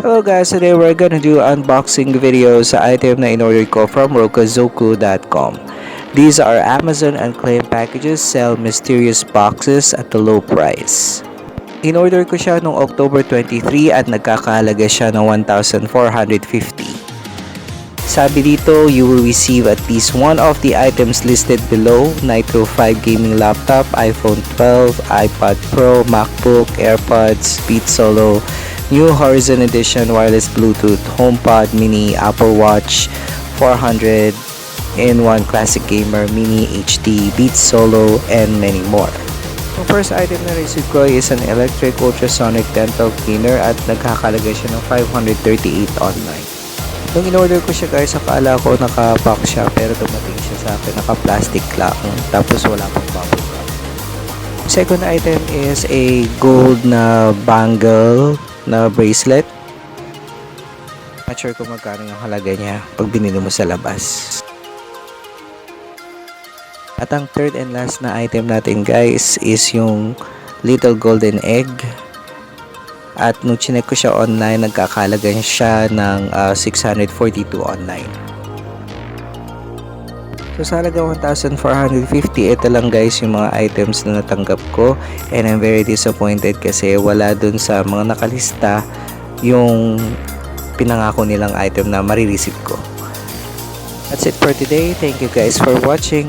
Hello guys, today we're gonna do unboxing video sa item na in-order ko from rokazoku.com. These are Amazon unclaimed packages, sell mysterious boxes at a low price. In-order ko siya noong October 23 at nagkakahalaga siya ng 1,450. Sabi dito, you will receive at least one of the items listed below: Nitro 5 gaming laptop, iPhone 12, iPad Pro, MacBook, AirPods, Beat Solo, New Horizon Edition wireless Bluetooth, HomePod Mini, Apple Watch 400 in 1 Classic Gamer Mini HD, Beats Solo, and many more. Ang first item na receive ko is an electric ultrasonic dental cleaner at nagkakalaga siya ng 538 online. Nung in-order ko siya guys, akala ko naka-box siya pero dumating siya sa akin naka-plastic lang tapos wala pang bubble wrap. Second item is a gold na bangle na bracelet. Not sure kung magkano yung halaga niya pag binili mo sa labas. At ang third and last na item natin guys is yung little golden egg. At nung chinek ko siya online, nagkakalaga siya ng 642 online. So sa halaga 1,450, ito lang guys yung mga items na natanggap ko. And I'm very disappointed kasi wala dun sa mga nakalista yung pinangako nilang item na marireceive ko. That's it for today. Thank you guys for watching.